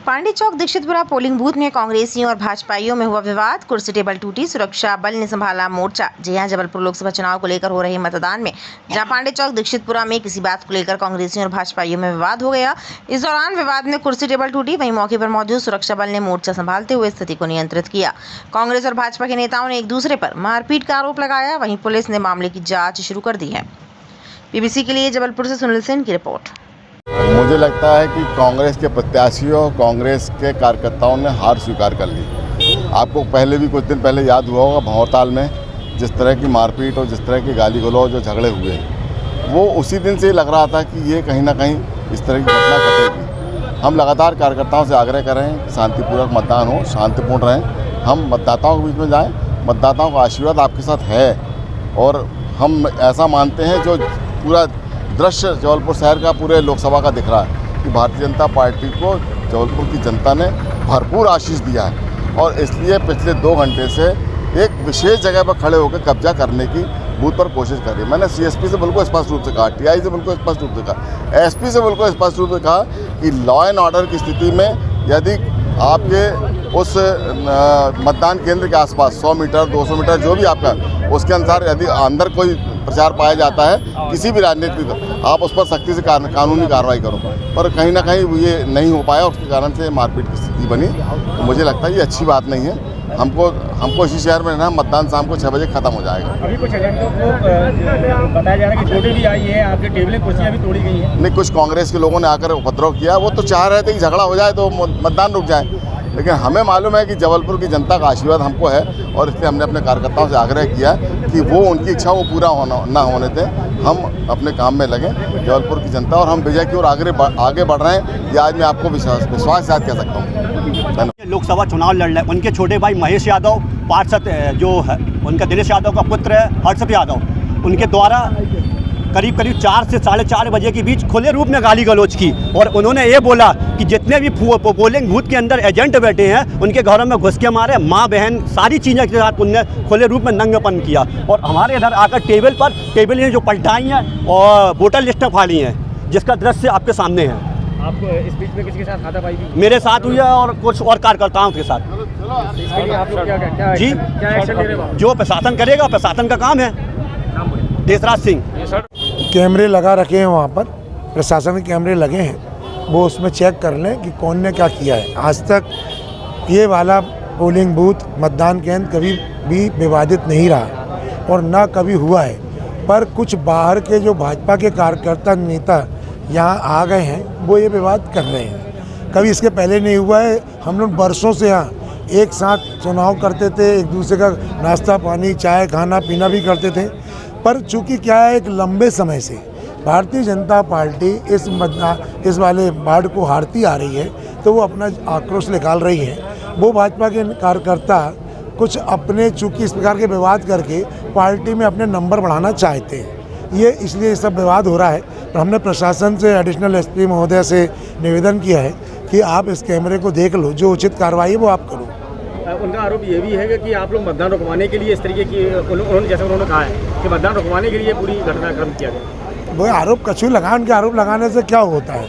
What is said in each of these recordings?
पांडे चौक Dikshitpura polling booth में कांग्रेसियों और भाजपाइयों में हुआ विवाद। कुर्सी टेबल टूटी, सुरक्षा बल ने संभाला मोर्चा। जी हां, जबलपुर लोकसभा चुनाव को लेकर हो रहे मतदान में जहां पांडे चौक दीक्षितपुरा में किसी बात को लेकर कांग्रेसियों और भाजपाइयों में विवाद हो गया। इस दौरान विवाद में कुर्सी टेबल टूटी। वहीं मौके पर मौजूद सुरक्षा बल ने मोर्चा संभालते हुए स्थिति को नियंत्रित किया। कांग्रेस और भाजपा के नेताओं ने एक दूसरे पर मारपीट का आरोप लगाया। वहीं पुलिस ने मामले की जाँच शुरू कर दी है। BBC के लिए जबलपुर से सुनील सेन की रिपोर्ट। मुझे लगता है कि कांग्रेस के प्रत्याशियों, कांग्रेस के कार्यकर्ताओं ने हार स्वीकार कर ली। आपको पहले भी कुछ दिन पहले याद हुआ होगा, भंवरताल में जिस तरह की मारपीट और जिस तरह की गाली गलौज जो झगड़े हुए, वो उसी दिन से लग रहा था कि ये कहीं ना कहीं इस तरह की घटना घटेगी। हम लगातार कार्यकर्ताओं से आग्रह कर रहे हैं कि शांतिपूर्वक मतदान हो, शांतिपूर्ण रहें, हम मतदाताओं के बीच में जाएँ। मतदाताओं का आशीर्वाद आपके साथ है और हम ऐसा मानते हैं, जो पूरा दृश्य जबलपुर शहर का, पूरे लोकसभा का दिख रहा है कि भारतीय जनता पार्टी को जबलपुर की जनता ने भरपूर आशीष दिया है और इसलिए पिछले 2 घंटे से एक विशेष जगह पर खड़े होकर कब्जा करने की बूथ पर कोशिश करी। मैंने CSP से बिल्कुल स्पष्ट रूप से कहा, TI से बिल्कुल स्पष्ट रूप से कहा, SP से बिल्कुल स्पष्ट रूप से कहा कि लॉ एंड ऑर्डर की स्थिति में यदि आपके उस मतदान केंद्र के आसपास 100 मीटर 200 मीटर जो भी आपका, उसके अनुसार यदि अंदर कोई प्रचार पाया जाता है किसी भी राजनीतिक, आप उस पर सख्ती से कानूनी कार्रवाई करो। पर कहीं ना कहीं ये नहीं हो पाया, उसके कारण से मारपीट की स्थिति बनी। तो मुझे लगता है ये अच्छी बात नहीं है। हमको इसी शहर में रहना, मतदान शाम को 6 बजे खत्म हो जाएगा। अभी कुछ एजेंटों को बताया जा रहा है कि चोटें भी आई है, आपकी टेबलें कुर्सियां भी तोड़ी गई हैं। नहीं, कुछ कांग्रेस के लोगों ने आकर उपद्रव किया। वो तो चाह रहे थे कि झगड़ा हो जाए तो मतदान रुक जाए, लेकिन हमें मालूम है कि जबलपुर की जनता का आशीर्वाद हमको है और इसलिए हमने अपने कार्यकर्ताओं से आग्रह किया कि वो उनकी इच्छा वो पूरा ना होने दें, हम अपने काम में लगें जबलपुर की जनता, और हम विजय की ओर आगे बढ़ रहे हैं। ये आज मैं आपको विश्वास साथ कह सकता हूँ। लोकसभा चुनाव लड़ रहे हैं, उनके छोटे भाई महेश यादव, पार्षद जो है उनका दिनेश यादव का पुत्र है हर्षद यादव, उनके द्वारा करीब 4 से 4:30 बजे के बीच खुले रूप में गाली गलौज की और उन्होंने ये बोला कि जितने भी पोलिंग बूथ के अंदर एजेंट बैठे हैं उनके घरों में घुस के मारे, माँ बहन सारी चीज़ें के साथ उनने खुले रूप में नंगेपन किया और हमारे इधर आकर टेबल जो पलटाई हैं और वोटर लिस्टें फाड़ी हैं, जिसका दृश्य आपके सामने है। आपको इस बीच में किसी के साथ हाथापाई भी? मेरे साथ हुई है और कुछ और कार्यकर्ताओं के साथ। इसके लिए आप लोग क्या एक्शन ले रहे हो? जो प्रशासन करेगा, प्रशासन का काम है। देशराज सिंह। कैमरे लगा रखे हैं वहाँ पर, प्रशासन के कैमरे लगे हैं, वो उसमें चेक कर लें कि कौन ने क्या किया है। आज तक ये वाला पोलिंग बूथ, मतदान केंद्र कभी भी विवादित नहीं रहा और ना कभी हुआ है, पर कुछ बाहर के जो भाजपा के कार्यकर्ता नेता यहाँ आ गए हैं, वो ये विवाद कर रहे हैं। कभी इसके पहले नहीं हुआ है। हम लोग बरसों से यहाँ एक साथ चुनाव करते थे, एक दूसरे का नाश्ता पानी, चाय, खाना पीना भी करते थे, पर चूंकि क्या है, एक लंबे समय से भारतीय जनता पार्टी इस वाले वार्ड को हारती आ रही है, तो वो अपना आक्रोश निकाल रही है। वो भाजपा के कार्यकर्ता कुछ अपने चूंकि इस प्रकार के विवाद करके पार्टी में अपने नंबर बढ़ाना चाहते हैं, ये इसलिए ये सब विवाद हो रहा है। तो हमने प्रशासन से, एडिशनल SP महोदय से निवेदन किया है कि आप इस कैमरे को देख लो, जो उचित कार्रवाई है वो आप करो। उनका आरोप ये भी है कि आप लोग मतदान रुकवाने के लिए इस तरीके की, उन्होंने जैसे उन्होंने कहा है कि मतदान रुकवाने के लिए पूरी घटनाक्रम किया गया। वो आरोप कछु लगा, उनके आरोप लगाने से क्या होता है?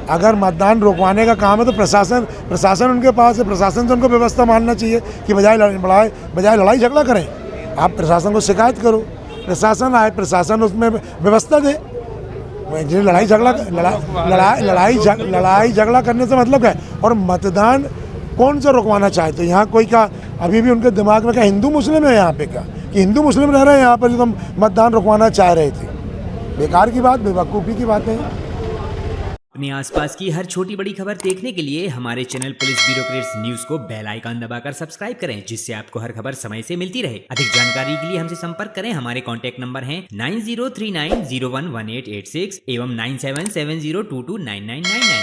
अगर मतदान रुकवाने का काम है तो प्रशासन उनके पास है, प्रशासन से उनको व्यवस्था मानना चाहिए कि बजाय लड़ाई झगड़ा करें, आप प्रशासन को शिकायत करो, प्रशासन आए, प्रशासन उसमें व्यवस्था दे। लड़ाई झगड़ा करने से मतलब है। और मतदान कौन सा रुकवाना चाहते हैं? यहाँ कोई का अभी भी उनके दिमाग में क्या हिंदू मुस्लिम है यहाँ पे का, कि हिंदू मुस्लिम रह रहे हैं यहाँ पर जो तुम मतदान रुकवाना चाह रहे थे? बेकार की बात, बेवकूफ़ी की बातें हैं। अपने आसपास की हर छोटी बड़ी खबर देखने के लिए हमारे चैनल पुलिस ब्यूरोक्रेट्स न्यूज को बेल आइकन दबाकर सब्सक्राइब करें, जिससे आपको हर खबर समय से मिलती रहे। अधिक जानकारी के लिए हमसे संपर्क करें। हमारे कॉन्टैक्ट नंबर हैं 9039011886 एवं 9770229999।